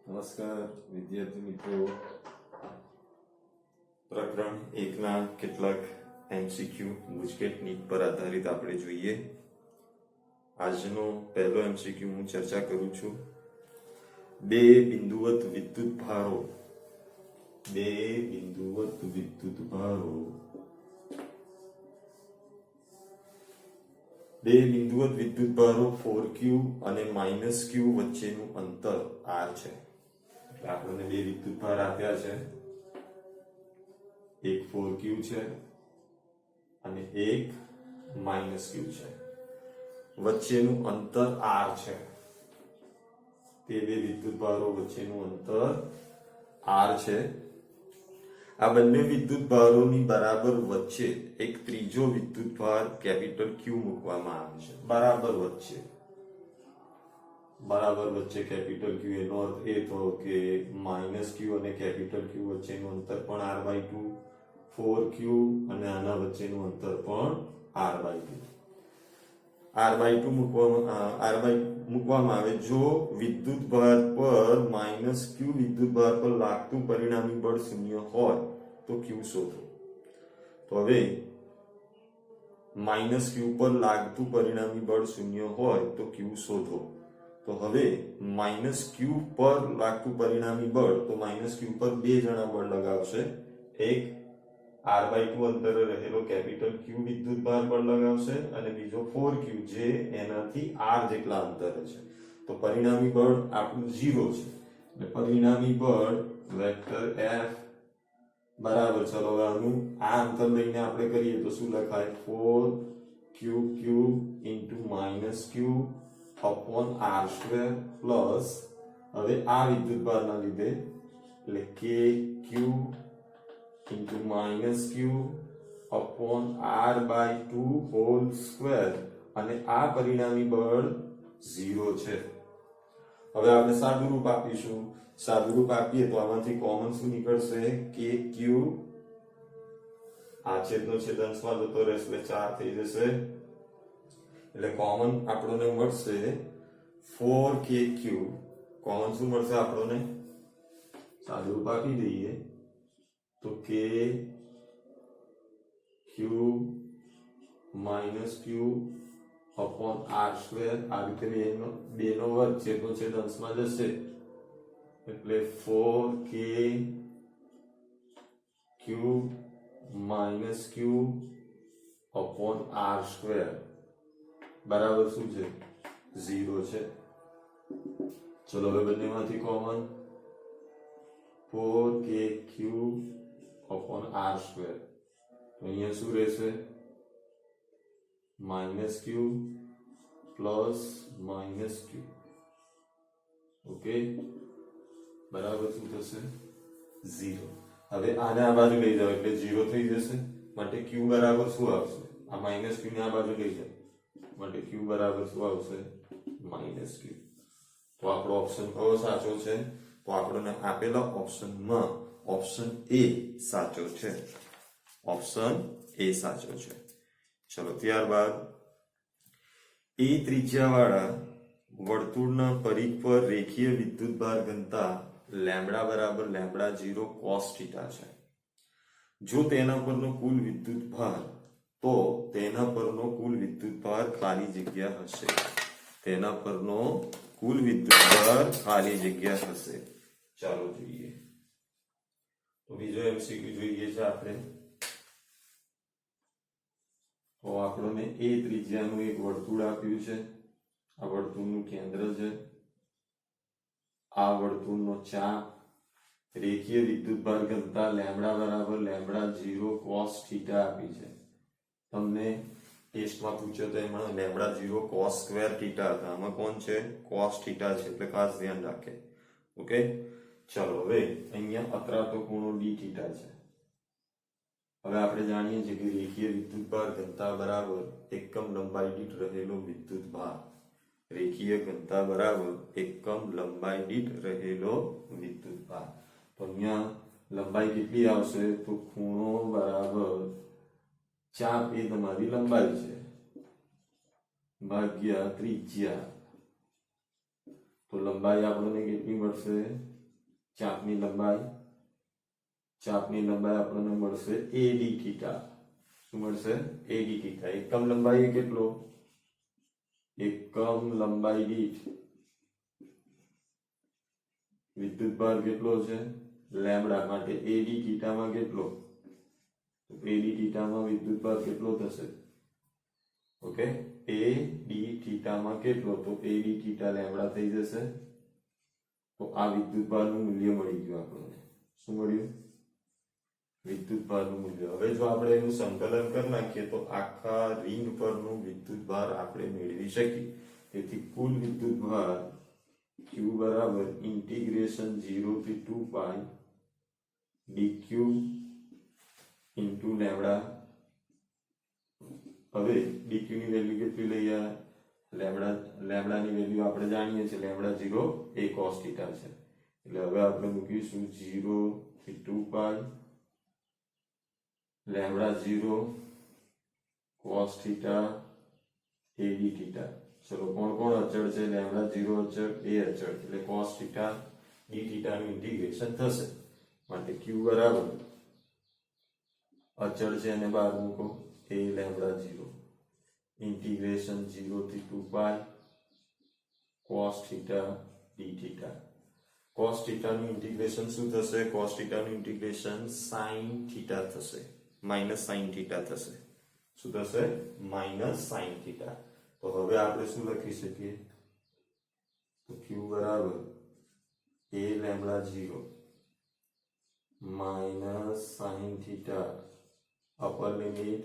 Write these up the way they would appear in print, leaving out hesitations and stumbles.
નમસ્કાર વિદ્યાર્થી મિત્રો, પ્રકરણ 1 ના કેટલાક એમસીક્યુ ગુજકેટ નીટ પર આધારિત આપણે જોઈએ. આજનો પહેલો એમસીક્યુ હું ચર્ચા કરું છું. બે બિંદુવત વિદ્યુત ભારો 4q અને -q વચ્ચેનું અંતર r છે. એટલે આપણને બે વિદ્યુત ભાર આપ્યા છે, એક 4q છે અને એક -q છે. વચ્ચેનું અંતર r છે. તે બે વિદ્યુત ભારો વચ્ચેનું અંતર r છે. આ બંને વિદ્યુત ભારોની બરાબર વચ્ચે એક ત્રીજો વિદ્યુત ભાર કેપિટલ Q મૂકવામાં આવે છે. બરાબર વચ્ચે કેપિટલ Q, એનો અર્થ એ થયો કે -q અને કેપિટલ Q વચ્ચેનું અંતર પણ r/2, 4q અને આના વચ્ચેનું અંતર પણ r/2 મૂકવામાં આવે. જો વિદ્યુત ભાર પર -q વિદ્યુત ભાર પર લાગતું પરિણામી બળ 0 હોય તો q શોધો. તો હવે -q પર લાગતું પરિણામી બળ 0 હોય તો q શોધો. તો હવે -q પર લાગતું પરિણામી બળ, તો -q પર બે જણા બળ લગાવશે. એક r/2 અંતરે રહેલો કેપિટલ Q વિદ્યુત ભાર બળ લગાવશે અને બીજો 4q જે એનાથી r જેટલા અંતરે છે. તો પરિણામી બળ આપણું 0 છે. એટલે પરિણામી બળ વેક્ટર F બરાબર, ચલો હવે આનું આ અંતર લઈને આપણે કરીએ તો શું લખાય? 4q q upon r² plus હવે આ વિદ્યુત ભારના લીધે એટલે kq q upon r/2 whole square અને આ પરિણામી બળ 0 છે. હવે આપણે સાદુરૂપ આપીશું. સાદુરૂપ આપીએ તો આમાંથી કોમન શું નીકળશે? kq, આ છેદનો છેદ અંશમાં જતો રહેશે એટલે 4 થઈ જશે. એટલે કોમન આપણને મળશે 4kq. કોમન શું મળશે આપણને? સાદુરૂપ આપી દઈએ તો k q - q upon r². આ રીતે બે નો વર્ગ છેદનો છેદ અંશમાં જશે એટલે 4k q - q upon r² બરાબર શું છે? 0 છે. ચલો હવે બંનેમાંથી કોમન 4kq upon r². તો અહીંયા શું રહેશે? -q plus -q. ઓકે, બરાબર શું થશે? 0. હવે આને આ બાજુ લઈ જાઓ એટલે 0 થઈ જશે. માટે q બરાબર શું આવશે? આ -q ને આ બાજુ લઈ જાઓ માટે q બરાબર શું આવશે? -q. તો આપણો ઓપ્શન કયો સાચો છે? તો આપણને આપેલા ઓપ્શનમાં ઓપ્શન A સાચો છે. ઓપ્શન A સાચો છે. ચલો ત્યારબાદ a ત્રિજ્યાવાળા વર્તુળના પરિઘ પર રેખીય વિદ્યુતભાર ઘનતા λ બરાબર λ0 cos θ છે. જો તેના પરનો કુલ વિદ્યુતભાર, તો તેના પરનો કુલ વિદ્યુતભાર ખાલી જગ્યા હશે. તેના પરનો કુલ વિદ્યુતભાર ખાલી જગ્યા હશે. ચાલો જોઈએ. તો બીજો એમસીક્યુ જોઈએ છે આપણે. તો આપણને a ત્રિજ્યાનું એક વર્તુળ આપ્યું છે. આ વર્તુળનું કેન્દ્ર છે. આ વર્તુળનો ચાપ રેખીય વિદ્યુતભાર ઘનતા λ બરાબર λ0 cos θ આપી છે. તમને ટેસ્ટમાં પૂછ્યો તો એમાં λ0 cos સ્ક્વેર θ હતા. આમાં કોણ છે? cos θ છે. એટલે ખાસ ધ્યાન રાખે. ઓકે, ચલો હવે અહીંયા અતરાતો ખૂણો dθ છે. હવે આપણે જાણીએ છીએ કે રેખીય વિદ્યુતભાર ઘનતા બરાબર એકમ લંબાઈ દીઠ રહેલો વિદ્યુતભાર. રેખીય ઘનતા બરાબર એકમ લંબાઈ દીઠ રહેલો વિદ્યુતભાર. તો અહીંયા લંબાઈ કેટલી આવશે? તો ખૂણો બરાબર ચાપ એ તમારી લંબાઈ છે ભાગ્યા ત્રિજ્યા. તો લંબાઈ આપણને કેટલી મળશે? ચાપની લંબાઈ આપણને મળશે AD થીટા. શું મળશે? AD theta. એકમ લંબાઈ કેટલો? એકમ લંબાઈ દીઠ વિદ્યુતભાર કેટલો છે? લેમ્બડા. માટે AD થીટામાં કેટલો? AD થીટામાં વિદ્યુતભાર કેટલો થશે? ઓકે, AD થીટામાં કેટલો? તો AD થીટા લેમ્બડા થઈ જશે. તો આ વિદ્યુતભારનું મૂલ્ય મળી ગયું આપણને. શું મળ્યું? વિદ્યુતભારનું મૂલ્ય. હવે જો આપણે એનું સંકલન કરી નાખીએ તો આખા રિંગ પરનું વિદ્યુતભાર આપણે મેળવી શકીએ. તેથી કુલ વિદ્યુતભાર Q બરાબર ઇન્ટિગ્રેશન 0 થી 2 પાઈ dq ઇન્ટુ લેમ્બડા. હવે dq ની વેલ્યુ કેટલી લઈએ? લેમ્બડાની વેલ્યુ આપણે જાણીએ છીએ, લેમ્બડા 0 એ cos થીટા છે. એટલે હવે આપણે મૂકીશું 0 થી 2 pi lambda 0 cos theta AD theta. ચલો કોણ અચળ છે? લેમ્બડા 0 અચળ, A અચળ. એટલે cos થીટા d થીટા નું ઇન્ટિગ્રેશન થશે. માટે Q બરાબર અચળ છે અને બહાર મૂકો A લેમ્બડા 0 ઇન્ટિગ્રેશન 0 થી 2 પાઈ cos theta d theta. cos theta નું ઇન્ટિગ્રેશન શું થશે? cos થીટા નું ઇન્ટિગ્રેશન sin થીટા થશે, માઈનસ sin થીટા થશે. શું થશે? Minus sin theta. તો હવે આપણે શું લખી શકીએ? તો Q બરાબર A lambda 0 minus sin theta upper limit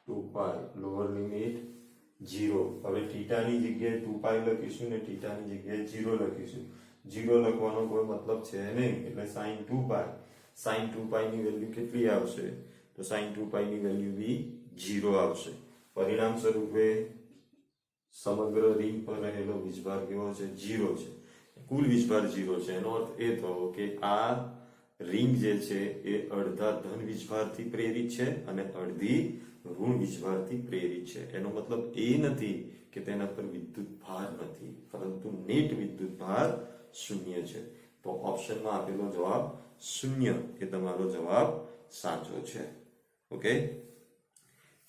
2 pi lower limit 0. હવે થીટાની જગ્યાએ 2 પાઈ લખીશું ને થીટાની જગ્યાએ 0 લખીશું. 0 લખવાનો કોઈ મતલબ છે નહીં, એટલે sin 2 પાઈ. sin 2 પાઈ ની વેલ્યુ કેટલી આવશે? તો sin 2 પાઈ ની વેલ્યુ બી 0 આવશે. પરિણામ સ્વરૂપે સમગ્ર રિંગ પર રહેલો વીજભાર કેવો છે? 0 છે. કુલ વીજભાર 0 છે. એનો અર્થ એ થયો કે આ રિંગ જે છે એ અડધા ધન વીજભારથી પ્રેરિત છે અને અડધી ઋણ વીજભારથી પ્રેરિત છે. એનો મતલબ એ નથી કે તેના પર વિદ્યુત ભાર નથી, પરંતુ નેટ વિદ્યુત ભાર 0 છે. તો ઓપ્શનમાં આપેલો જવાબ 0 એ તમારો જવાબ સાચો છે. ઓકે,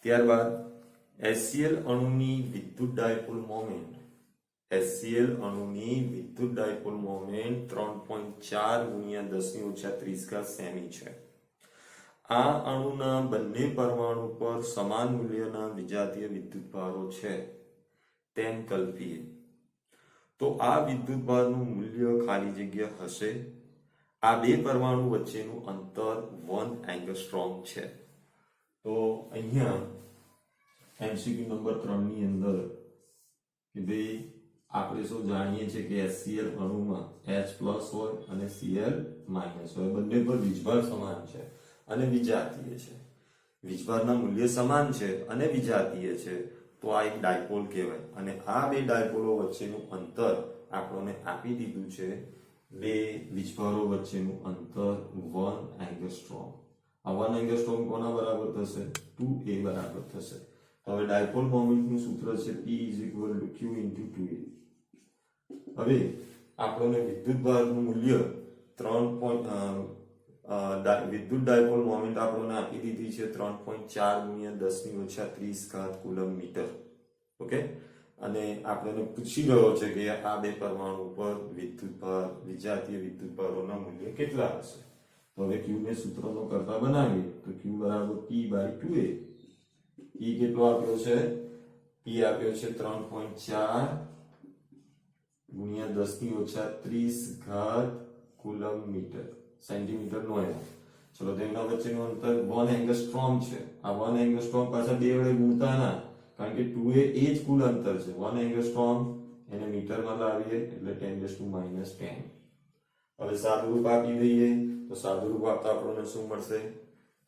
ત્યારબાદ HCl અણુની વિદ્યુત ડાયપોલ મોમેન્ટ. HCl અણુની વિદ્યુત ડાયપોલ મોમેન્ટ 3.4 ગુણ્યા 10⁻³ સેમી છે. આ અણુના બંને પરમાણુ પર સમાન મૂલ્યના વિજાતીય વિદ્યુતભારો છે તેમ કલ્પીએ તો આ વિદ્યુતભારનું મૂલ્ય ખાલી જગ્યા હશે. આ બે પરમાણુ વચ્ચેનું અંતર 1 એંગસ્ટ્રોમ છે. તો અહીંયા MCQ નંબર 3 ની અંદર કે ભાઈ આપણે શું જાણીએ છીએ કે HCl અણુમાં H+ હોય અને Cl- હોય. બંને પર વીજભાર સમાન છે અને વિજાતીય છે. વીજભારના મૂલ્ય સમાન છે અને વિજાતીય છે, તો આ એક ડાયપોલ કહેવાય. અને આ બે ડાયપોલો વચ્ચેનું અંતર આપણને આપી દીધું છે, બે વીજભારો વચ્ચેનું અંતર 1 એંગસ્ટ્રોમ. આ 1 એંગસ્ટ્રોમ કોના બરાબર થશે? 2a બરાબર થશે. હવે ડાયપોલ મોમેન્ટનું સૂત્ર છે P = Q × 2a. હવે આપણને વિદ્યુતભારનું મૂલ્ય વિદ્યુત ડાયપોલ મોમેન્ટ આપણને આપી દીધી છે 3.4 × 10⁻³ કુલમ મીટર. ઓકે, અને આપણને પૂછી ગયો છે કે આ બે પરમાણુ પર વિદ્યુતભાર, વિજાતીય વિદ્યુતભારોના મૂલ્ય કેટલા હશે. તો હવે Q ને સૂત્રનો કરતા બનાવીએ તો Q બરાબર P/2a. P કેટલો આપ્યો છે? P આપ્યો છે 3.4 ગુણ્યા 10⁻³ કુલમ મીટર. સેન્ટીમીટર નો એમ. ચલો તેમના વચ્ચેનું અંતર 1 એંગસ્ટ્રોમ છે. આ 1 એંગસ્ટ્રોમ પાછા બે વડે ગુણતા ના, કારણ કે 2a એ જ કુલ અંતર છે. 1 એંગસ્ટ્રોમ એને મીટરમાં લાવીએ એટલે 10⁻10. હવે સાદુરૂપ આપી દઈએ તો સાદુરૂપ આપતા આપણને શું મળશે?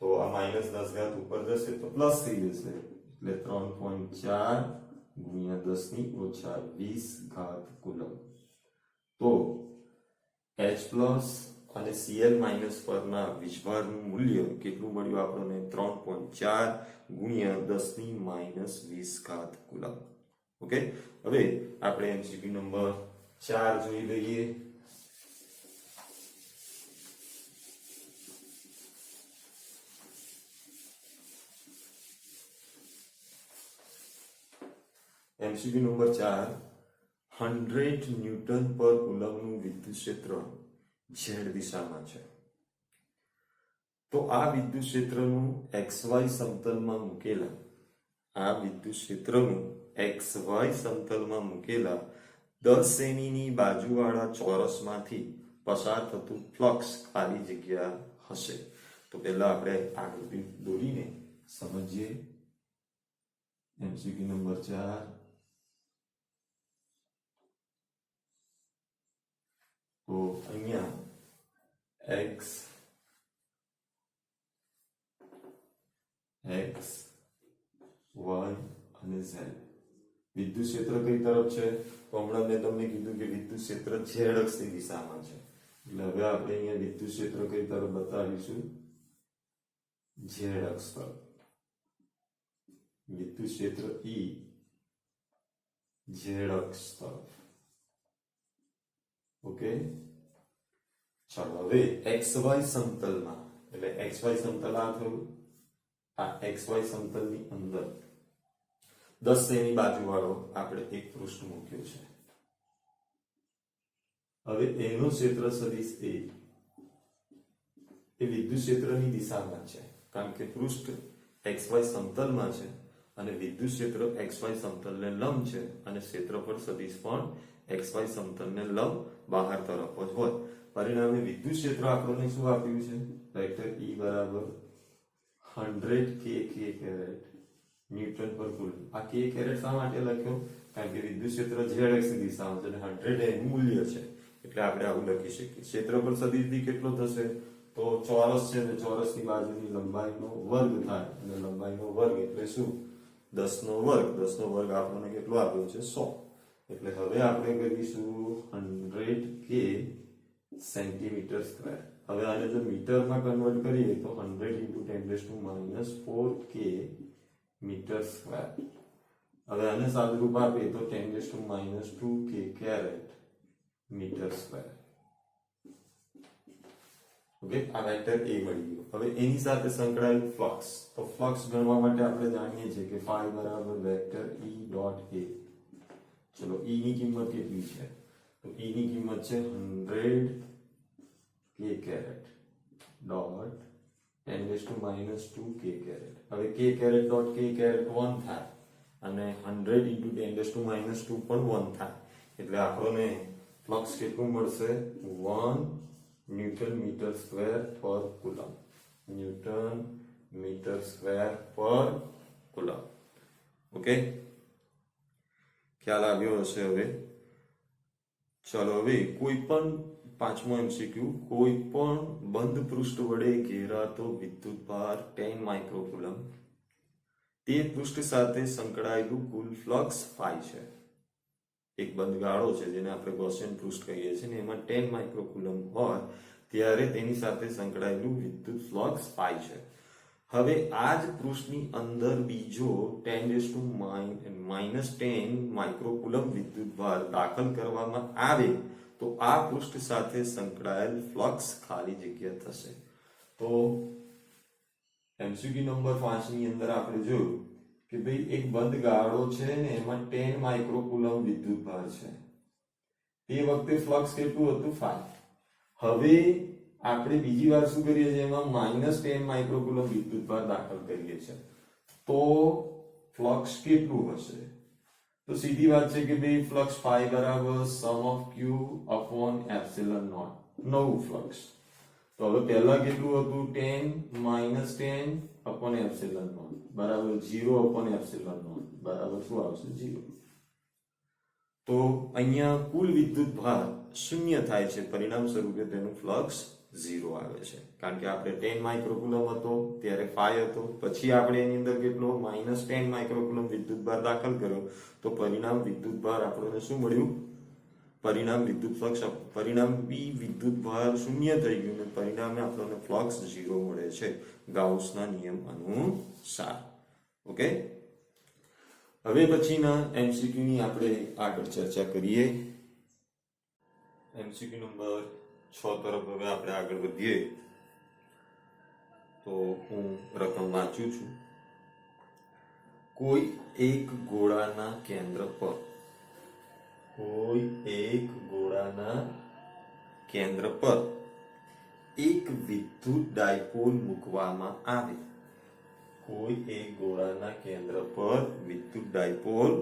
તો આ -10 ઉપર જશે તો પ્લસ થઈ જશે, એટલે 3.4 ગુણ્યા 10⁻20 કુલમ. તો H+ અને Cl- પરના વીજભારનું મૂલ્ય કેટલું મળ્યું આપણને? 3.4 ગુણ્યા 10⁻20 કુલમ. ઓકે, હવે આપણે MCQ નંબર 4 જોઈ લઈએ. MCQ નંબર 4, 100 ન્યૂટન પર કુલમનું વિદ્યુત ક્ષેત્ર z દિશામાં છે. તો આ વિદ્યુત ક્ષેત્રનું XY સમતલમાં મૂકેલા 10 સેમીની બાજુવાળા ચોરસમાંથી પસાર થતું ફ્લક્સ ખાલી જગ્યા હશે. તો પહેલા આપણે આકૃતિ દોરીને સમજીએ. MCQ number 4. તો અહીંયા x y અને z વિદ્યુત ક્ષેત્ર કઈ તરફ છે? તો હમણાં મેં તમને કીધું કે વિદ્યુત ક્ષેત્ર z અક્ષની દિશામાં છે. એટલે હવે આપણે અહીંયા વિદ્યુત ક્ષેત્ર કઈ તરફ બતાવીશું? z અક્ષ તરફ. વિદ્યુત ક્ષેત્ર E z અક્ષ તરફ. ઓકે, ચાલો હવે XY સમતલમાં, એટલે XY સમતલ આ થયું, આ XY સમતલની અંદર 10 સેમી બાજુવાળો આપણે એક પૃષ્ઠ મૂક્યો છે. હવે એનો ક્ષેત્ર સદિશ એ વિદ્યુત ક્ષેત્રની દિશામાં છે, કારણ કે પૃષ્ઠ XY સમતલમાં છે અને વિદ્યુત ક્ષેત્ર XY સમતલને લંબ છે અને ક્ષેત્રફળ સદિશ પણ XY સમતલને લંબ બહાર તરફ જ હોય. પરિણામે વિદ્યુત ક્ષેત્ર આપણને શું આપ્યું છે? વેક્ટર E બરાબર 100 k કેરેટ ન્યૂટન પર કુલમ. આ k કેરેટ શા માટે લખ્યો? કારણ કે વિદ્યુત ક્ષેત્ર z અક્ષની દિશામાં છે અને 100 એનું મૂલ્ય છે, એટલે આપણે આવું લખી શકીએ. ક્ષેત્રફળ સદિશ કેટલો થશે? તો ચોરસ છે ને ચોરસની બાજુની લંબાઈનો વર્ગ થાય, અને લંબાઈનો વર્ગ એટલે શું? 10 નો વર્ગ. 10 નો વર્ગ આપણને કેટલો આપ્યો છે? 100. એટલે હવે આપણે કરીશું 100 k સેન્ટીમીટર સ્ક્વેર. હવે આને જો મીટરમાં કન્વર્ટ કરીએ તો 100 × 10⁻⁴ k મીટર સ્ક્વેર. હવે આને સાદુરૂપ આપીએ તો 10⁻² k caret metre square. Okay, આ વેક્ટર A મળી ગયો. હવે એની સાથે સંકળાયેલ ફ્લક્સ, તો ફ્લક્સ ગણવા માટે આપણે જાણીએ છીએ કે phi બરાબર વેક્ટર E.A. ચલો E ની કિંમત કેટલી છે? તો E ની કિંમત છે 100 k caret dot 10⁻² k caret. હવે k caret dot k caret 1 થાય અને 100 × 10⁻² પણ 1 થાય, એટલે આપણને ફ્લક્સ કેટલું મળશે? 1 ન્યૂટન મીટર સ્ક્વેર પર કુલમ. ન્યૂટન મીટર સ્ક્વેર પર કુલમ. ઓકે, ખ્યાલ આવ્યો હશે હવે? ચાલો હવે કોઈ પણ પાંચમો MCQ, કોઈ પણ બંધ પૃષ્ઠ વડે ઘેરાતો વિદ્યુત ભાર 10 માઇક્રોકુલમ, તે પૃષ્ઠ સાથે સંકળાયેલું કુલ ફ્લક્સ phi છે. એક બંધ ગાળો છે જેને આપણે ગૌસિયન પૃષ્ઠ કહીએ છીએ, એમાં 10 માઇક્રોકુલમ હોય ત્યારે તેની સાથે સંકળાયેલું વિદ્યુત ફ્લક્સ phi છે. હવે આ જ પૃષ્ઠની અંદર બીજો 10⁻⁻10 માઇક્રોકુલમ વિદ્યુત ભાર દાખલ કરવામાં આવે તો આ પૃષ્ઠ સાથે સંકળાયેલ ફ્લક્સ ખાલી જગ્યા થશે. તો MCQ નંબર 5 ની અંદર આપણે જોયું કે ભાઈ એક બંધ ગાળો છે ને એમાં 10 માઇક્રોકુલમ વિદ્યુત ભાર છે. તે વખતે ફ્લક્સ કેટલું હતું? 5. હવે આપણે બીજી વાર શું કરીએ છીએ? એમાં -10 માઇક્રોકુલમ વિદ્યુત ભાર દાખલ કરીએ છીએ, તો ફ્લક્સ કેટલું હશે? તો સીધી વાત છે કે ભાઈ ફ્લક્સ phi બરાબર sum(q)/ε0, નવું ફ્લક્સ. તો હવે પહેલા કેટલું હતું? 10 - 10/ε0 બરાબર 0/ε0 બરાબર શું આવશે? 0. તો અહીંયા કુલ વિદ્યુત ભાર શૂન્ય થાય છે, પરિણામ સ્વરૂપે તેનું ફ્લક્સ 0 આવે છે. કારણ કે આપણે 10 માઇક્રોકુલમ હતો ત્યારે phi હતો, પછી આપણે એની અંદર કેટલો? -10 માઇક્રોકુલમ વિદ્યુત ભાર દાખલ કર્યો, તો પરિણામ વિદ્યુત ભાર આપણને શું મળ્યું? પરિણામ વિદ્યુત ફ્લક્સ, પરિણામી વિદ્યુત ભાર શૂન્ય થઈ ગયું અને પરિણામે આપણને ફ્લક્સ 0 મળે છે ગાઉસના નિયમ અનુસાર. ઓકે, હવે પછીના MCQ ની આપણે આગળ ચર્ચા કરીએ. MCQ નંબર 6 તરફ હવે આપણે આગળ વધીએ. તો હું રકમ વાંચું છું. કોઈ એક ગોળાના કેન્દ્ર પર કોઈ એક ગોળાના કેન્દ્ર પર એક વિદ્યુત ડાયપોલ મૂકવામાં આવે કોઈ એક ગોળાના કેન્દ્ર પર વિદ્યુત ડાયપોલ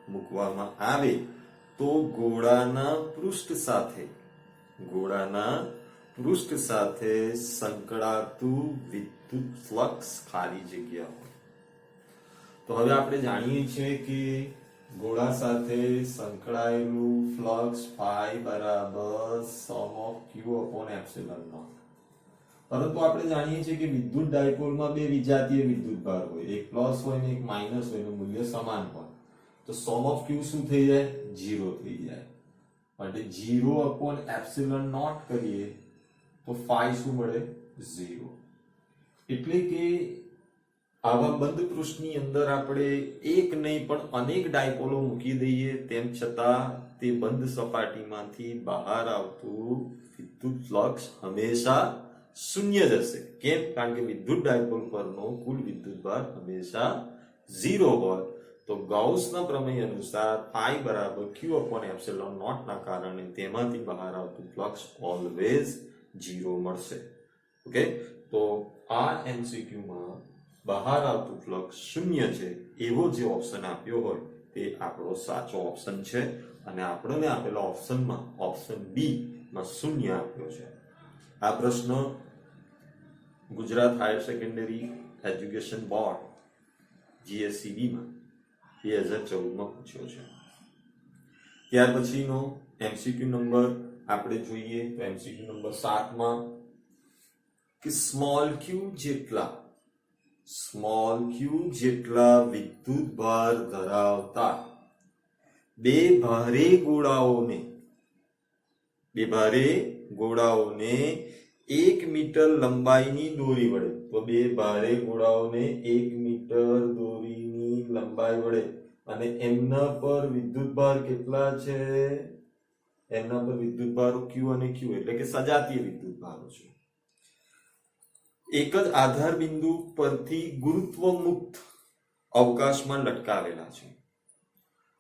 મૂકવામાં આવે તો ગોળાના પૃષ્ઠ સાથે સંકળાતું વિદ્યુત ફ્લક્સ ખાલી જગ્યા હોય તો હવે આપણે જાણીએ છીએ કે ગોળા સાથે સંકળાયેલું ફ્લક્સ phi બરાબર sum of q upon epsilon naught પરંતુ આપણે જાણીએ છીએ કે વિદ્યુત ડાયપોલમાં બે વિજાતીય વિદ્યુત ભાર હોય એક પ્લસ હોય ને એક માઈનસ હોય એનું મૂલ્ય સમાન હોય તો સમ ઓફ q શું થઈ જાય 0 થઈ જાય માટે 0 upon એપ્સિલોન નોટ કરીએ તો phi શું મળે 0 એટલે કે આવા બંધ પૃષ્ઠની અંદર આપણે એક નહીં પણ અનેક ડાયપોલો મૂકી દઈએ તેમ છતાં તે બંધ સપાટીમાંથી બહાર આવતું વિદ્યુત ફ્લક્સ હંમેશા શૂન્ય જ હશે કેમ કારણ કે વિદ્યુત ડાયપોલ પરનો કુલ વિદ્યુત ભાર હંમેશા 0 હોય તો ગાઉસના પ્રમેય અનુસાર phi બરાબર q upon એપ્સિલોન નોટ ના કારણે તેમાંથી બહાર આવતું ફ્લક્સ ઓલવેઝ 0 મળશે ઓકે તો આ MCQ માં બહાર આવતું ફ્લક્સ શૂન્ય છે એવો જે ઓપ્શન આપ્યો હોય તે આપણો સાચો ઓપ્શન છે અને આપણને આપેલા ઓપ્શનમાં ઓપ્શન બી માં શૂન્ય આપ્યો છે આ પ્રશ્ન Gujarat higher secondary education board GSEB માં 2014 માં પૂછ્યો છે ત્યાર પછીનો MCQ નંબર આપણે જોઈએ તો MCQ નંબર 7 માં કે સ્મોલ q જેટલા વિદ્યુત ભાર ધરાવતા બે ભારે ગોળાઓને 1 મીટર લંબાઈની દોરી વડે તો બે ભારે ગોળાઓને 1 મીટર દોરીની લંબાઈ વડે અને એમના પર વિદ્યુત ભાર કેટલા છે એમના પર વિદ્યુત ભારો q અને q એટલે કે સજાતીય વિદ્યુત ભારો છે એક જ આધાર બિંદુ પરથી ગુરુત્વ મુક્ત અવકાશમાં લટકાવેલા છે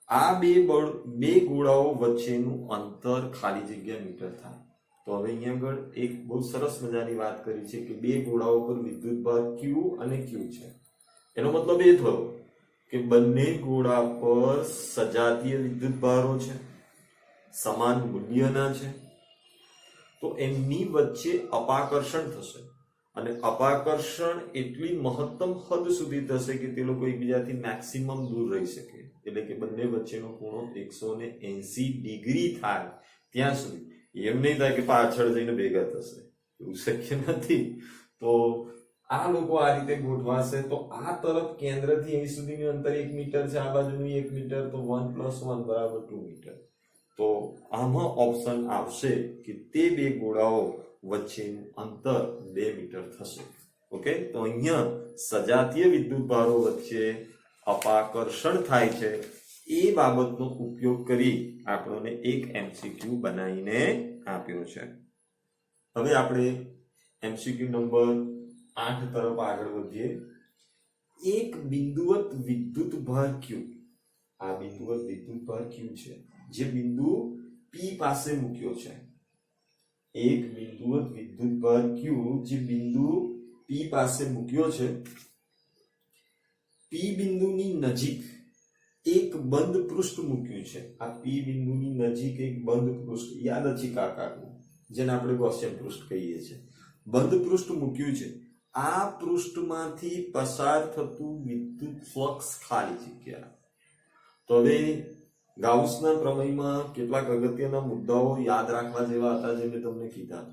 આ બે ગોળાઓ વચ્ચેનું અંતર ખાલી જગ્યા મીટર થાય તો હવે અહીંયા આગળ એક બહુ સરસ મજાની વાત કરી છે કે બે ગોળાઓ પર વિદ્યુત ભાર q અને q છે એનો મતલબ એ થયો કે બંને ગોળા પર સજાતીય વિદ્યુત ભારો છે સમાન મૂલ્યના છે તો એમની વચ્ચે અપાકર્ષણ થશે અને અપાકર્ષણ એટલી મહત્તમ હદ સુધી થશે કે તે લોકો એકબીજાથી મેક્સિમમ દૂર રહી શકે એટલે કે બંને વચ્ચેનો ખૂણો 180 ડિગ્રી થાય ત્યાં સુધી એમ નહીં થાય કે પાછળ જઈને ભેગા થશે એવું શક્ય નથી તો આ લોકો આ રીતે ગોઠવાશે તો આ તરફ કેન્દ્રથી અહીં સુધીનું અંતર 1 મીટર છે આ બાજુનું 1 મીટર તો 1 + 1 = 2 મીટર તો આમાં ઓપ્શન આવશે કે તે બે ગોળાઓ વચ્ચેનું અંતર 2 મીટર થશે ઓકે તો અહીંયા સજાતીય વિદ્યુત ભારો વચ્ચે અપાકર્ષણ થાય છે એ બાબતનો ઉપયોગ કરી આપણને એક MCQ બનાવીને આપ્યો છે હવે આપણે MCQ નંબર 8 તરફ આગળ વધીએ એક બિંદુવત વિદ્યુત ભાર q આ બિંદુવત વિદ્યુત ભાર q છે જે બિંદુ P પાસે મૂક્યો છે એક બિંદુવત વિદ્યુત ભાર q જે બિંદુ P પાસે મૂક્યો છે P બિંદુની નજીક એક બંધ પૃષ્ઠ મૂક્યું છે આ P બિંદુની નજીક એક બંધ પૃષ્ઠ યાદ છે કાકાનું જેને આપણે ગૌસિયન પૃષ્ઠ કહીએ છીએ બંધ પૃષ્ઠ મૂક્યું છે આ પૃષ્ઠમાંથી પસાર થતું વિદ્યુત ફ્લક્સ ખાલી જગ્યા તો હવે ગાઉસના પ્રમેયમાં કેટલાક અગત્યના મુદ્દાઓ યાદ રાખવા જેવા હતા જે મેં તમને કીધા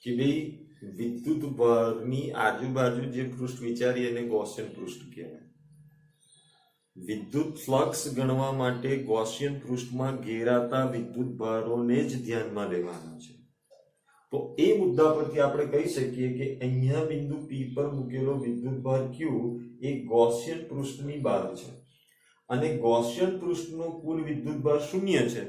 કે ભાઈ વિદ્યુત ભારની આજુબાજુ જે પૃષ્ઠ વિચારી એને ગૌસિયન પૃષ્ઠ કહેવાય વિદ્યુત ફ્લક્સ ગણવા માટે ગૌસિયન પૃષ્ઠમાં ઘેરાતા વિદ્યુત ભારોને જ ધ્યાનમાં લેવાના છે તો એ મુદ્દા પરથી આપણે કહી શકીએ કે અહીંયા બિંદુ P પર મૂકેલો વિદ્યુત ભાર q એ ગૌસિયન પૃષ્ઠની બહાર છે અને ગૌસિયન પૃષ્ઠનો કુલ વિદ્યુત ભાર 0 છે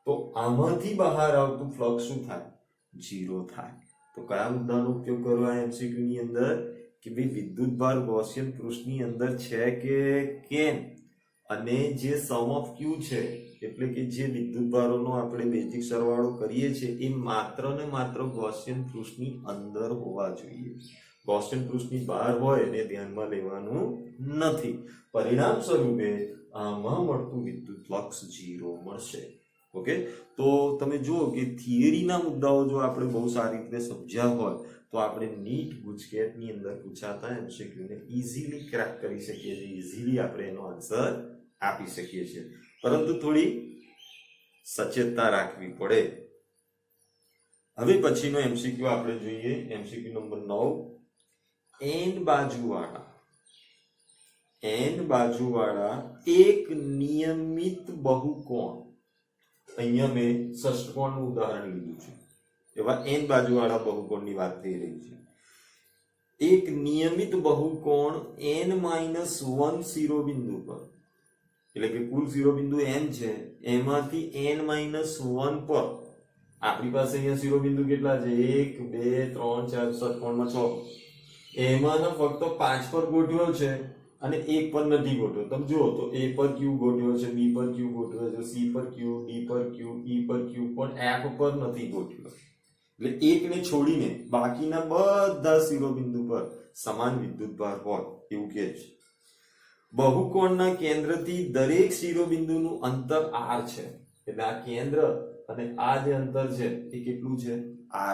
તો આમાંથી બહાર આવતું ફ્લક્સ શું થાય 0 થાય તો કયા મુદ્દાનો ઉપયોગ કરવો આ MCQ ની અંદર કે ભાઈ વિદ્યુતભાર ગૌસિયન પૃષ્ઠની અંદર છે કે કેમ, અને જે સમ ઓફ ક્યુ છે એટલે કે જે વિદ્યુતભારોનો આપણે બેઝિક સરવાળો કરીએ છીએ એ માત્ર ને માત્ર ગૌસિયન પૃષ્ઠની અંદર હોવા જોઈએ. ગૌસિયન પૃષ્ઠની બહાર હોય એને ધ્યાનમાં લેવાનું નથી. પરિણામ સ્વરૂપે આમાં મળતું વિદ્યુત ફ્લક્સ 0 મળશે. ઓકે, તો તમે જુઓ કે થિયરીના મુદ્દાઓ જો આપણે બહુ સારી રીતે સમજ્યા હોય તો આપણે નીટ ગુજકેટની અંદર પૂછાતા એમસીક્યુને ઇઝીલી ક્રેક કરી શકીએ છીએ, ઇઝીલી આપણે એનો આન્સર આપી શકીએ છીએ, પરંતુ થોડી સચેતતા રાખવી પડે. હવે પછીનો એમસીક્યુ આપણે જોઈએ, એમસીક્યુ નંબર 9. એન બાજુવાળા એક નિયમિત બહુકોણ, અહીંયા મેં ષષ્ઠકોણનું ઉદાહરણ લીધું છે, એવા એન બાજુવાળા બહુકોણની વાત થઈ રહી છે. એક નિયમિત બહુકોણ n-1 શિરોબિંદુ પર, એટલે કે કુલ શિરોબિંદુ n છે એમાંથી n-1 પર આપણી પાસે અહીંયા શિરોબિંદુ કેટલા છે? 1 2 3 4 ષટકોણમાં 6, એમાંના ફક્ત 5 પર ગોઠવ્યો છે અને એક પર નથી ગોઠવ્યો. તમે જુઓ તો a પર q ગોઠવ્યો છે, b પર q ગોઠવ્યો છે, c પર q, d પર q, e પર q, પણ f પર નથી ગોઠવ્યો. એટલે એકને છોડીને બાકીના બધા શિરોબિંદુ પર સમાન વિદ્યુતભાર હોય એવું કહે છે. બહુકોણના કેન્દ્રથી દરેક શિરોબિંદુનું અંતર r છે. એટલે આ કેન્દ્ર અને આ જે અંતર છે એ કેટલું છે?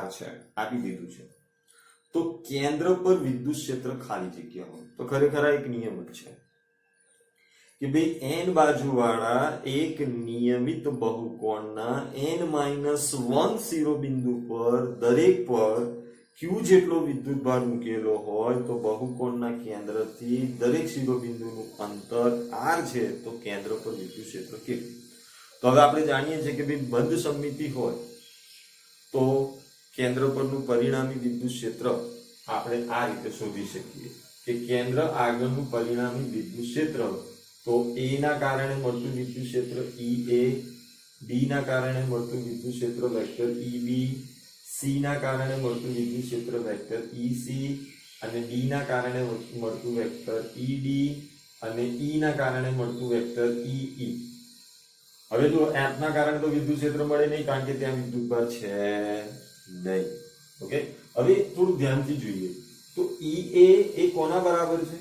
r છે, આપી દીધું છે. તો કેન્દ્ર પર વિદ્યુત ક્ષેત્ર ખાલી જગ્યા હોય તો ખરેખર એક નિયમ જ છે કે ભાઈ n બાજુવાળા એક નિયમિત બહુકોણના n-1 શિરોબિંદુ પર દરેક પર q જેટલો વિદ્યુતભાર મૂકેલો હોય તો બહુકોણના કેન્દ્રથી દરેક શિરોબિંદુનું અંતર r છે, તો કેન્દ્ર પર વિદ્યુત ક્ષેત્ર કેટલું? તો હવે આપણે જાણીએ છીએ કે ભાઈ બંધ સમમિતિ હોય તો કેન્દ્ર પરનું પરિણામી વિદ્યુત ક્ષેત્ર આપણે આ રીતે શોધી શકીએ કે કેન્દ્ર આગળનું પરિણામી વિદ્યુત ક્ષેત્ર, તો a ના કારણે મળતું વિદ્યુત ક્ષેત્ર EA, b ના કારણે મળતું વિદ્યુત ક્ષેત્ર વેક્ટર EB, c ના કારણે મળતું વિદ્યુત ક્ષેત્ર વેક્ટર EC, અને d ના કારણે મળતું વેક્ટર ED, અને e ના કારણે મળતું વેક્ટર EE. હવે જો f ના કારણે તો વિદ્યુત ક્ષેત્ર મળે નહીં કારણ કે ત્યાં વિદ્યુતભાર છે નહીં. ઓકે, હવે થોડું ધ્યાનથી જોઈએ તો EA એ કોના બરાબર છે?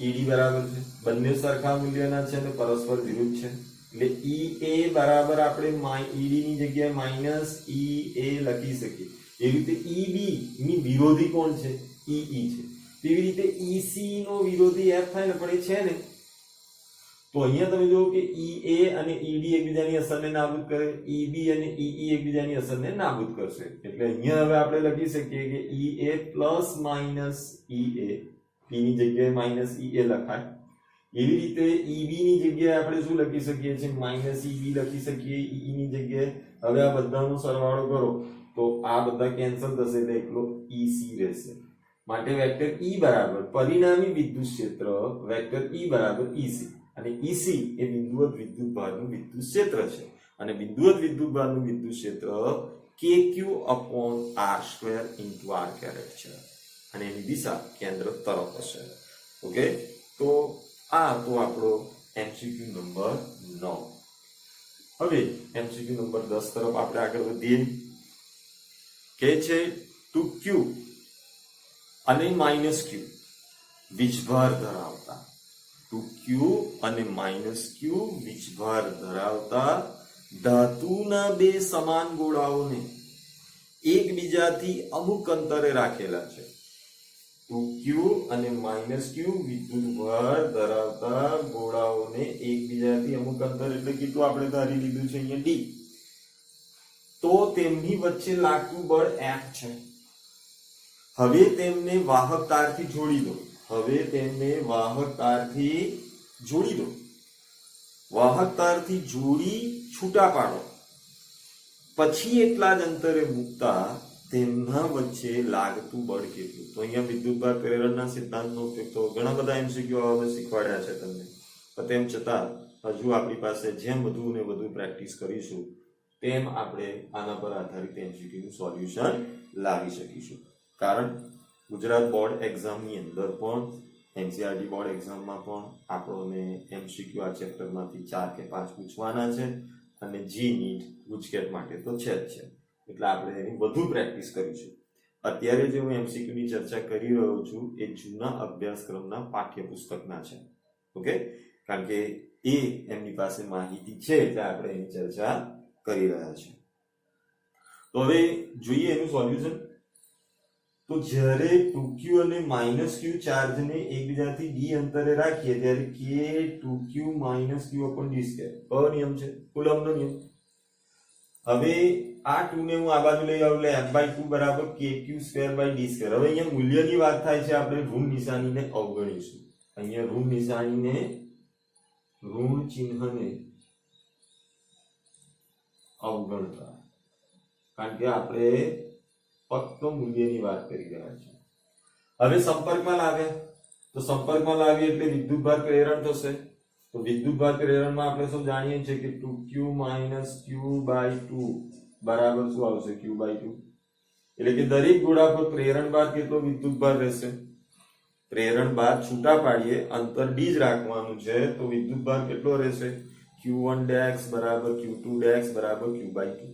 ED બરાબર છે. બંને સરખા મૂલ્યના છે અને પરસ્પર વિરુદ્ધ છે. એટલે EA બરાબર આપણે ED ની જગ્યાએ માઈનસ EA લખી શકીએ. એવી રીતે EB ની વિરોધી કોણ છે? EE છે. તેવી રીતે EC નો વિરોધી F થાય ને, પણ એ છે ને. તો અહીંયા તમે જુઓ કે EA અને ED એકબીજાની અસરને નાબૂદ કરે, EB અને EE એકબીજાની અસરને નાબૂદ કરશે. એટલે અહીંયા હવે આપણે લખી શકીએ કે EA plus minus EA, P ની જગ્યાએ માઇનસ EA લખાય. એવી રીતે EB ની જગ્યાએ આપણે શું લખી શકીએ છીએ? માઇનસ EB લખી શકીએ EE ની જગ્યાએ. હવે આ બધાનો સરવાળો કરો તો આ બધા કેન્સલ થશે એટલે એકલો EC રહેશે. માટે વેક્ટર E બરાબર પરિણામી વિદ્યુત ક્ષેત્ર વેક્ટર E બરાબર EC, અને EC એ બિંદુવત વિદ્યુતભારનું વિદ્યુત ક્ષેત્ર છે, અને બિંદુવત વિદ્યુતભારનું વિદ્યુત ક્ષેત્ર kq/r² છે, અને એની દિશા કેન્દ્ર તરફ હશે. ઓકે, તો આ તો આપણો એમસીક્યુ નંબર 9. હવે એમસીક્યુ નંબર 10 તરફ આપણે આગળ વધીએ. કે છે ટુ q અને -q વીજભાર ધરાવતા, ટુ q અને -q વીજભાર ધરાવતા ધાતુના બે સમાન ગોળાઓને એકબીજાથી અમુક અંતરે રાખેલા છે. ટુ q અને -q વિદ્યુતભાર ધરાવતા ગોળાઓને એકબીજાથી અમુક અંતર એટલે કેટલું આપણે ધારી લીધું છે અહીંયા d. તો તેમની વચ્ચે લાગતું બળ F છે. હવે તેમને વાહક તારથી જોડી દો. વાહક તારથી જોડી છૂટા પાડો. પછી એટલા જ અંતરે મૂકતા તેમના વચ્ચે લાગતું બળ કેટલું? તો અહીંયા વિદ્યુતભાર પ્રેરણના સિદ્ધાંતનો ઉપયોગ તો ઘણા બધા એમસીક્યુ અમે શીખવાડ્યા છે તમને, પણ તેમ છતાં હજુ આપણી પાસે જેમ વધુ ને વધુ પ્રેક્ટિસ કરીશું તેમ આપણે આના પર આધારિત એમસીક્યુનું સોલ્યુશન લાવી શકીશું. કારણ ગુજરાત બોર્ડ એક્ઝામની અંદર પણ એનસીઆરટી બોર્ડ એક્ઝામમાં પણ આપણને એમસીક્યુ આ ચેપ્ટરમાંથી 4 કે 5 પૂછવાના છે અને જી નીટ ગુજકેટ માટે તો છે જ છે, એટલે આપણે એની વધુ પ્રેક્ટિસ કરીશું. અત્યારે જે હું એમસીક્યુ ની ચર્ચા કરી રહ્યો છું એ જૂના અભ્યાસક્રમના પાઠ્યપુસ્તકના છે. ઓકે, કારણ કે એ એમની પાસે માહિતી છે એટલે આપણે એની ચર્ચા કરી રહ્યા છીએ. તો હવે જોઈએ એનું સોલ્યુશન. તો જ્યારે 2q અને -q ચાર્જને એકબીજાથી d અંતરે રાખીએ ત્યારે k 2q - q upon d square કયો નિયમ છે? કુલમ્બનો નિયમ. હવે આ 2 ને હું આ બાજુ લઈ આવું એટલે f/2 બરાબર kq²/d². હવે અહીંયા મૂલ્યની વાત થાય છે, આપણે ઋણ નિશાનીને અવગણીશું. અહીંયા ઋણ નિશાનીને ઋણ ચિહ્નને અવગણતા, કારણ કે આપણે ફક્ત મૂલ્યની વાત કરી રહ્યા છીએ. હવે સંપર્કમાં લાવ્યા તો સંપર્કમાં લાવીએ એટલે વિદ્યુતભાર પ્રેરણ થશે. તો વિદ્યુતભાર પ્રેરણમાં આપણે શું જાણીએ છીએ કે 2q - q/2 બરાબર શું આવશે? q/2. એટલે કે દરેક ગોળા પર પ્રેરણ બાદ કેટલો વિદ્યુતભાર રહેશે? પ્રેરણ બાદ છૂટા પાડીએ અંતર d જ રાખવાનું છે, તો વિદ્યુતભાર કેટલો રહેશે? q1' બરાબર q2' બરાબર q/2.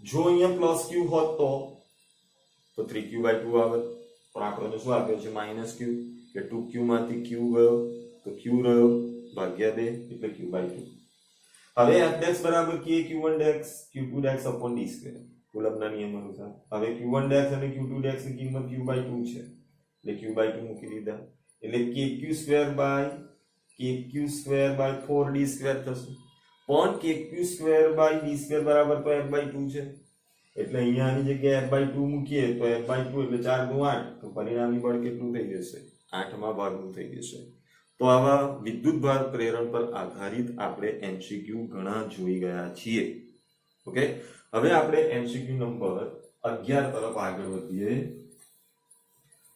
જો અહીંયા પ્લસ q હોત તો 3q/2 આવે, પણ આપણને શું આપ્યો છે? -q. કે 2q માંથી q ગયો તો q રહ્યો ભાગ્યા 2 એટલે q/2. હવે f' બરાબર k q1' q2' upon d². કુલમ્બના નિયમ અનુસાર હવે q1' અને q2' ની કિંમત q/2 છે એટલે q/2 મૂકી દીધા એટલે kq²/4d² થશે. પણ kq²/d² બરાબર તો f/2 છે એટલે અહીંયા આની જગ્યાએ f/2 મૂકીએ તો f/2 એટલે 4 × 8, તો પરિણામી બળ કેટલું થઈ જશે? 8મા ભાગનું થઈ જશે. તો આવા વિદ્યુતભાર પ્રેરણ પર આધારિત આપણે એમસીક્યુ ઘણા જોઈ ગયા છીએ. ઓકે, હવે આપણે એમસીક્યુ નંબર 11 તરફ આગળ વધીએ.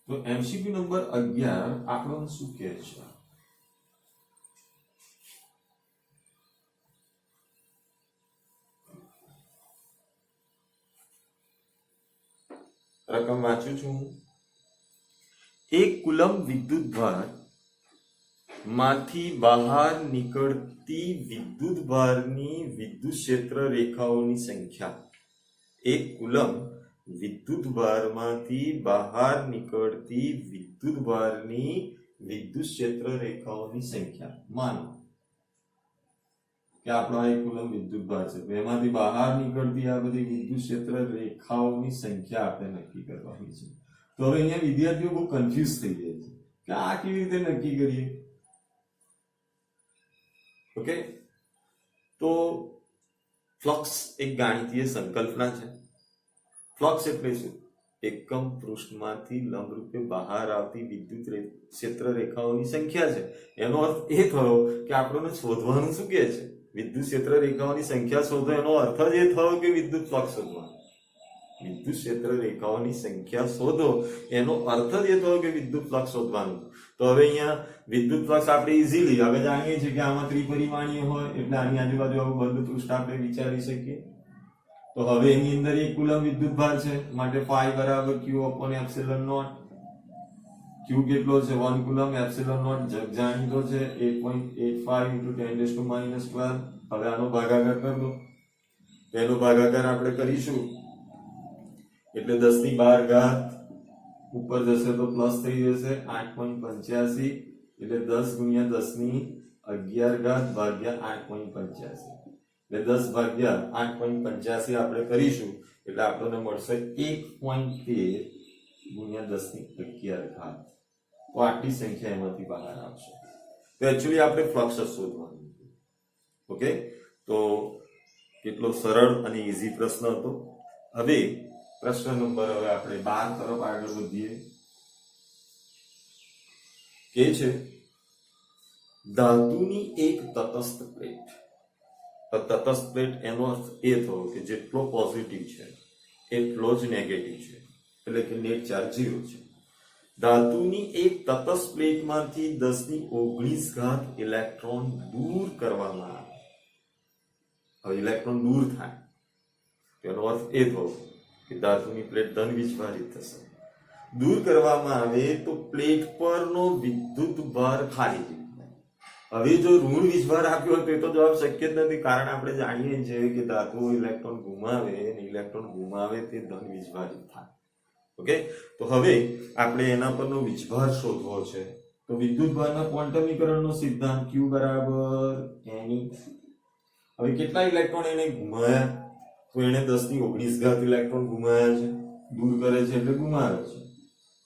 તો એમસીક્યુ નંબર 11 આપણને શું કહે છે? રકમ વાંચું છું. એક કુલમ્બ વિદ્યુતભાર માંથી બહાર નીકળતી વિદ્યુતભારની વિદ્યુત ક્ષેત્ર રેખાઓની સંખ્યા. એક કુલમ્બ વિદ્યુતભારમાંથી બહાર નીકળતી વિદ્યુતભારની વિદ્યુત ક્ષેત્ર રેખાઓની સંખ્યા. માનો કે આપણો એક કુલમ્બ વિદ્યુતભાર છે, એમાંથી બહાર નીકળતી આ બધી વિદ્યુત ક્ષેત્ર રેખાઓની સંખ્યા આપણે નક્કી કરવાની છે. તો હવે અહીંયા વિદ્યાર્થીઓ બહુ કન્ફ્યુઝ થઈ જાય છે કે આ કેવી રીતે નક્કી કરીએ. ઓકે, તો ફ્લક્સ એક ગાણિતીય સંકલ્પના છે. ફ્લક્સ એટલે શું? એકમ પૃષ્ઠમાંથી લંબરૂપે બહાર આવતી વિદ્યુત ક્ષેત્ર રેખાઓની સંખ્યા છે. એનો અર્થ એ થયો કે આપણને શોધવાનું શું કહે છે? વિદ્યુત ક્ષેત્ર રેખાઓની સંખ્યા શોધો. એનો અર્થ જ એ થયો કે વિદ્યુત ફ્લક્સ શોધવાનો. વિદ્યુત ક્ષેત્ર રેખાઓની સંખ્યા શોધો એનો અર્થ જ એ થયો કે વિદ્યુત ફ્લક્સ શોધવાનું. તો હવે અહીંયા વિદ્યુત ફ્લક્સ આપણે ઈઝીલી હવે જાણીએ છીએ કે આમાં ત્રિપરિમાણીય હોય એટલે આની આજુબાજુ આવું બંધ પૃષ્ઠ આપણે વિચારી શકીએ. તો હવે એની અંદર એક કુલમ્બ વિદ્યુતભાર છે માટે phi બરાબર q upon epsilon naught. q કેટલો છે? 1 કુલમ્બ. epsilon naught જગ જાણીતો છે 8.85 × 10⁻12. હવે આનો ભાગાકાર કરી દો. પહેલો ભાગાકાર આપણે કરીશું એટલે 10⁻12 ઉપર જશે તો પ્લસ થઈ જશે 8.85 એટલે 10 × 10⁻11 ભાગ્યા 8.85 એટલે 10 ભાગ્યા 8.85 આપણે કરીશું એટલે આપણને મળશે 1.13 × 10⁻11. તો આટલી સંખ્યા એમાંથી બહાર આવશે. તો એક્ચ્યુઅલી આપણે ફ્લક્સ શોધવાનું. ઓકે, તો કેટલો સરળ અને ઈઝી પ્રશ્ન હતો. હવે પ્રશ્ન નંબર હવે આપણે 12 તરફ આગળ વધીએ. કે છે ધાતુની એક તટસ્થ પ્લેટ. તટસ્થ પ્લેટ એનો અર્થ એ થયો કે જેટલો પોઝિટિવ છે એટલો જ નેગેટિવ છે, એટલે કે નેટ ચાર્જ 0 છે. ધાતુની એક તટસ્થ પ્લેટમાંથી 10⁻19 ઇલેક્ટ્રોન દૂર કરવામાં આવે. હવે ઇલેક્ટ્રોન દૂર થાય તેનો અર્થ એ થયો કે ધાતુની પ્લેટ ધન વીજભારિત થશે. દૂર કરવામાં આવે તો પ્લેટ પરનો વિદ્યુત ભાર ખાલી થઈ જાય. હવે જો ઋણ વીજભાર આપ્યો હોય તો એ તો જવાબ શક્ય જ નથી, કારણ આપણે જાણીએ છીએ કે ધાતુઓ ઇલેક્ટ્રોન ગુમાવે અને ઇલેક્ટ્રોન ગુમાવે તે ધન વીજભારિત થાય. ઓકે, તો હવે આપણે એના પરનો વીજભાર શોધવો છે. તો વિદ્યુતભારના ક્વોન્ટમીકરણનો સિદ્ધાંત Q બરાબર Ne. હવે કેટલા ઇલેક્ટ્રોન એને ગુમાવ્યા? તો એને 10⁻19 ઇલેક્ટ્રોન ગુમાવ્યા છે. દૂર કરે છે એટલે ગુમાવે છે.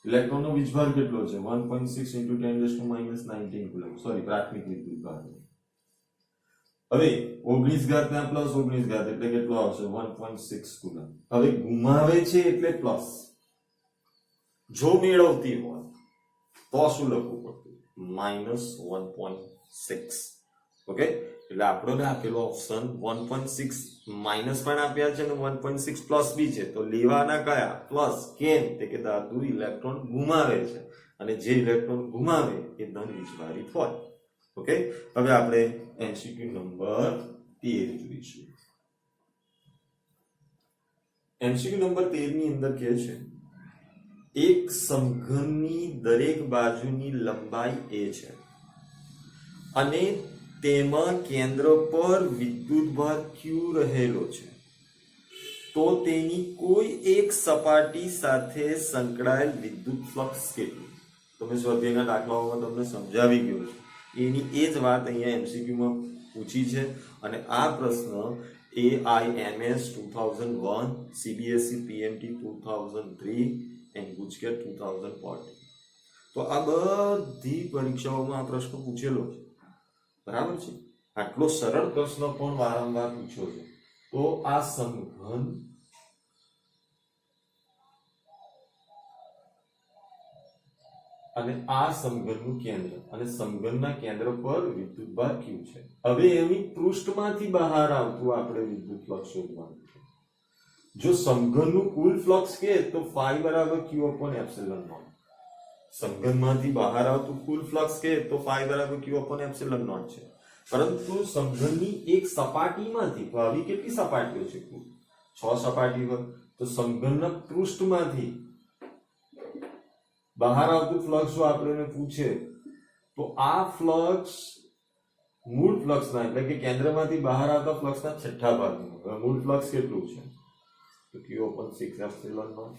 ઇલેક્ટ્રોનનો વીજભાર કેટલો છે? 1.6 × 10⁻19 કુલમ. સોરી, પ્રાથમિક વિદ્યુતભાર. હવે 19 ત્યાં પ્લસ 19 એટલે કેટલો આવશે? 1.6 કુલમ. હવે ગુમાવે છે એટલે પ્લસ. જો મેળવતી હોય તો શું લખવું પડતું? -1.6. ઓકે, એટલે આપણને આપેલો ઓપ્શન 1.6 માઇનસ પણ આપ્યા છે અને 1.6 પ્લસ બી છે. તો લેવાના કયા? પ્લસ. કેમ? કે ધાતુ ઇલેક્ટ્રોન ગુમાવે છે અને જે ઇલેક્ટ્રોન ગુમાવે એ ધન વીજભારિત હોય. ઓકે, હવે આપણે એમસીક્યુ નંબર 13 જોઈશું. એમસીક્યુ નંબર 13 ની અંદર કહે છે એક સમઘનની દરેક બાજુની લંબાઈ a છે અને તેમાં કેન્દ્ર પર વિદ્યુતભાર q રહેલો છે, તો તેની કોઈ એક સપાટી સાથે સંકળાયેલ વિદ્યુત ફ્લક્સ કેટલું? તમે સ્વાધ્યાયના દાખલાઓમાં તમને સમજાવી ગયો છે. એની એ જ વાત અહીંયા એમસીક્યુમાં પૂછી છે અને આ પ્રશ્ન AIMS 2001, CBSE PMT 2003 and GUJCET 2014. તો આ બધી પરીક્ષાઓમાં આ પ્રશ્ન પૂછેલો છે. બરાબર છે? આટલો સરળ પ્રશ્ન પણ વારંવાર પૂછ્યો છે. તો આ સમઘન અને આ સમઘનનું કેન્દ્ર અને સમઘનના કેન્દ્ર પર વિદ્યુતભાર q છે. હવે એની પૃષ્ઠમાંથી બહાર આવતું આપણે વિદ્યુત ફ્લક્સ શોધવાનું છે. જો સમઘનનું કુલ ફ્લક્સ કે તો phi બરાબર q/ε0. સમઘનમાંથી બહાર આવતું કુલ ફ્લક્સ કે તો phi બરાબર q/ε0 છે. પરંતુ સમઘનની એક સપાટીમાંથી, તો આવી કેટલી સપાટીઓ છે? કુલ 6 સપાટીઓ. તો સમઘનના પૃષ્ઠમાંથી બહાર આવતું ફ્લક્સ જો આપણે પૂછે તો આ ફ્લક્સ મૂળ ફ્લક્સના એટલે કે કેન્દ્રમાંથી બહાર આવતા ફ્લક્સના છઠ્ઠા ભાગનું. મૂળ ફ્લક્સ કેટલું છે? તો q/6ε0.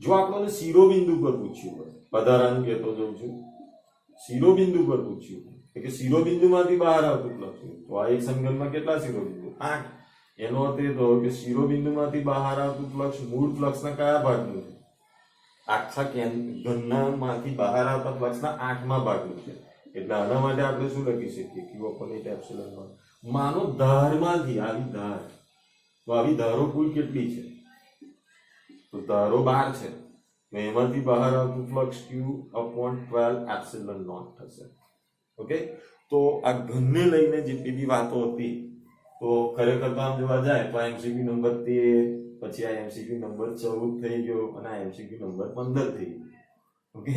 જો આપણને શિરોબિંદુ પર પૂછ્યું હોય, વધારાનું કહેતો જઉં છું, શિરોબિંદુ પર પૂછ્યું કે શિરોબિંદુમાંથી બહાર આવતું ફ્લક્સ, તો આ એક સમઘનમાં કેટલા શિરોબિંદુ? 8. એનો અર્થ એ થયો કે શિરોબિંદુમાંથી બહાર આવતું ફ્લક્સ મૂળ ફ્લક્સના કયા ભાગનું છે? આખા ઘનમાંથી બહાર આવતા ફ્લક્સના 8મા ભાગનું છે. એટલે આના માટે આપણે શું લખી શકીએ? q/8ε0. માનો ધારમાંથી આવી ધાર, તો આવી ધારો કુલ કેટલી છે? તો ધારો 12 છે. એમાંથી બહાર આવતું ફ્લક્સ q/12ε0 થશે. ઓકે, તો આ ઘનને લઈને જેટલી બી વાતો હતી, તો ખરેખર તો આમ જોવા જાય તો આ એમસીક્યુ નંબર 13, પછી આ એમસીક્યુ નંબર 14 થઈ ગયો અને આ એમસીક્યુ નંબર 15 થઈ ગયો. ઓકે,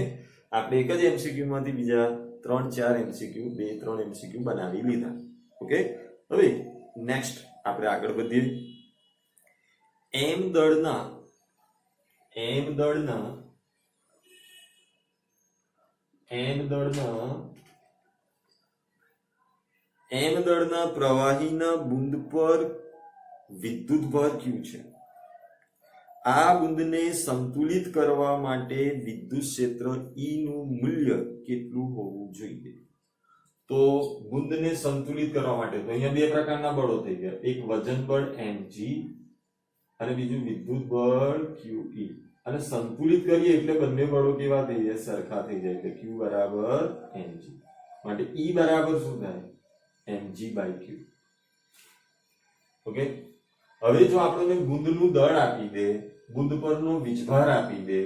આપણે એક જ એમસીક્યુ માંથી બીજા 3-4 એમસીક્યુ, 2-3 એમસીક્યુ બનાવી લીધા. ઓકે, હવે નેક્સ્ટ આપણે આગળ વધીએ. એમ દળના પ્રવાહીના બુંદ પર વિદ્યુતભાર q છે. આ બુંદને સંતુલિત કરવા માટે વિદ્યુત ક્ષેત્ર E નું મૂલ્ય કેટલું હોવું જોઈએ? તો બુંદને સંતુલિત કરવા માટે તો અહીંયા બે પ્રકારના બળો થઈ ગયા. એક વજન બળ mg અને બીજું વિદ્યુત બળ qe. અને સંતુલિત કરીએ એટલે બંને બળો કેવા થઈ જાય? સરખા થઈ જાય. એટલે q બરાબર mg. માટે E બરાબર શું થાય? mg/q. ઓકે, હવે જો આપણને બુંદનું દળ આપી દે, બુંદ પરનો વીજભાર આપી દે,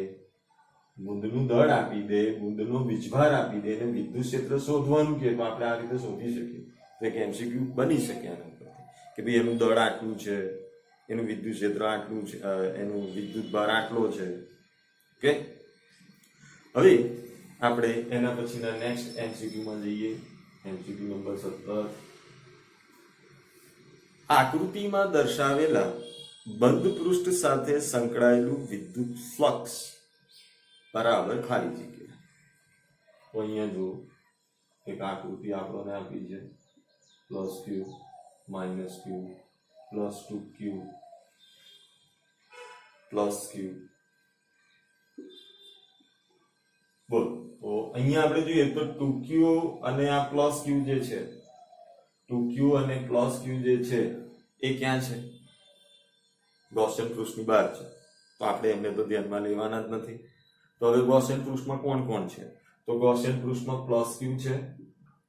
બુંદનો વીજભાર આપી દે અને વિદ્યુત ક્ષેત્ર શોધવાનું કે તો આપણે આ રીતે શોધી શકીએ. તો એક એમસીક્યુ બની શકે આના પરથી કે ભાઈ એનું દળ આટલું છે, એનું વિદ્યુત ક્ષેત્ર આટલું છે, એનું વિદ્યુતભાર આટલો છે. ઓકે, હવે આપણે એના પછીના નેક્સ્ટ એમસીક્યુમાં જઈએ. MCQ number 17. આકૃતિમાં દર્શાવેલા બંધ પૃષ્ઠ સાથે સંકળાયેલું વિદ્યુત ફ્લક્સ બરાબર ખાલી જગ્યા. તો અહીંયા જો એક આકૃતિ આપણને આપી છે +q -q +2q +q. બોલો, તો અહીંયા આપણે જોઈએ તો 2q અને આ +q જે છે, 2q અને +q જે છે એ ક્યાં છે? ગૌસિયન પૃષ્ઠની બહાર છે, તો આપણે એમને તો ધ્યાનમાં લેવાના જ નથી. તો હવે ગૌસિયન પૃષ્ઠમાં કોણ કોણ છે? તો ગૌસિયન પૃષ્ઠમાં +q છે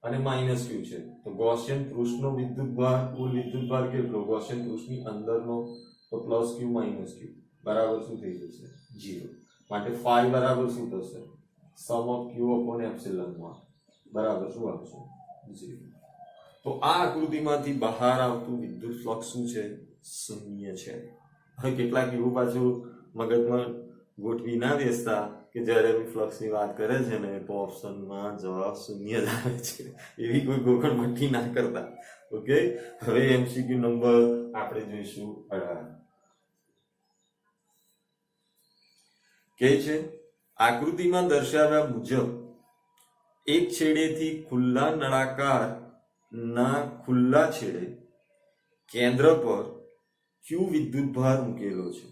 અને -q છે. તો ગૌસિયન પૃષ્ઠનો વિદ્યુતભાર, કુલ વિદ્યુતભાર કેટલો? ગૌસિયન પૃષ્ઠની અંદરનો તો +q -q બરાબર શું થઈ જશે? 0. માટે phi બરાબર શું થશે? sum of q upon epsilon naught બરાબર શું આવશે? 0. તો આ આકૃતિમાંથી બહાર આવતું વિદ્યુત ફ્લક્સ શું છે? શૂન્ય છે. હવે કેટલાક એવું પાછું મગજમાં ગોઠવી ના બેસતા કે જ્યારે ફ્લક્સની વાત કરે છે ને તો ઓપ્શનમાં જવાબ શૂન્ય જ આવે છે, એવી કોઈ ગોખણપટ્ટી ના કરતા. ઓકે, હવે એમસીક્યુ નંબર આપણે જોઈશું 18. કે છે આકૃતિમાં દર્શાવ્યા મુજબ એક છેડેથી ખુલ્લા નળાકાર ના ખુલ્લા છેડે કેન્દ્ર પર q વિદ્યુતભાર મૂકેલો છે.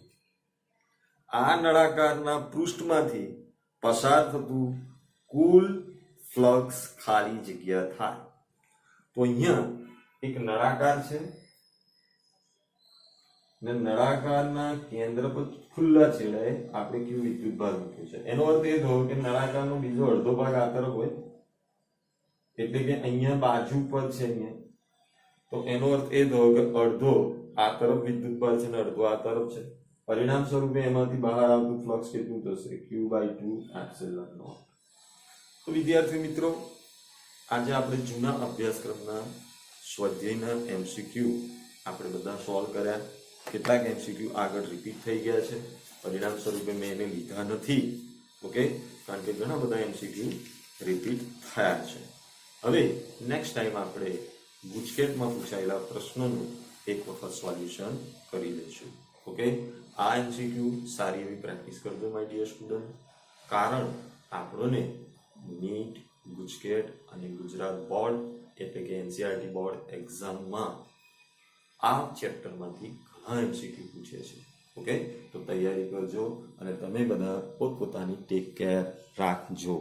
આ નળાકારના પૃષ્ઠમાંથી પસાર થતું કુલ ફ્લક્સ ખાલી જગ્યા થાય. તો અહીંયા એક નળાકાર છે ને નળાકારના કેન્દ્ર પર ખુલ્લા છેડે આપણે q વિદ્યુતભાર મૂક્યો છે. એનો અર્થ એ થયો કે નળાકારનો બીજો અડધો ભાગ આ તરફ હોય, એટલે કે અહીંયા બાજુ પર છે અહીંયા, તો એનો અર્થ એ થયો કે અડધો આ તરફ વિદ્યુતભાર છે ને અડધો આ તરફ છે. પરિણામ સ્વરૂપે એમાંથી બહાર આવતું ફ્લક્સ કેટલું થશે? q/2 epsilon not. તો વિદ્યાર્થી મિત્રો, આજે આપણે જૂના અભ્યાસક્રમના સ્વાધ્યાયના એમસીક્યુ આપણે બધા સોલ્વ કર્યા. કેટલાક એમસીક્યુ આગળ રિપીટ થઈ ગયા છે, પરિણામ સ્વરૂપે મેં એને લીધા નથી. ઓકે, કારણ કે ઘણા બધા એમસીક્યુ રિપીટ થયા છે. હવે નેક્સ્ટ ટાઈમ આપણે ગુજકેટમાં પૂછાયેલા પ્રશ્નોનું એક વખત સોલ્યુશન કરી લઈશું. ઓકે, આ એમસીક્યુ સારી એવી પ્રેક્ટિસ કરજો માય ડિયર સ્ટુડન્ટ, કારણ આપણને નીટ, ગુજકેટ અને ગુજરાત બોર્ડ એટલે કે એનસીઆરટી બોર્ડ એક્ઝામમાં આ ચેપ્ટરમાંથી ઘણા એમસીક્યુ પૂછે છે. ઓકે, તો તૈયારી કરજો અને તમે બધા પોતપોતાની ટેક કેર રાખજો.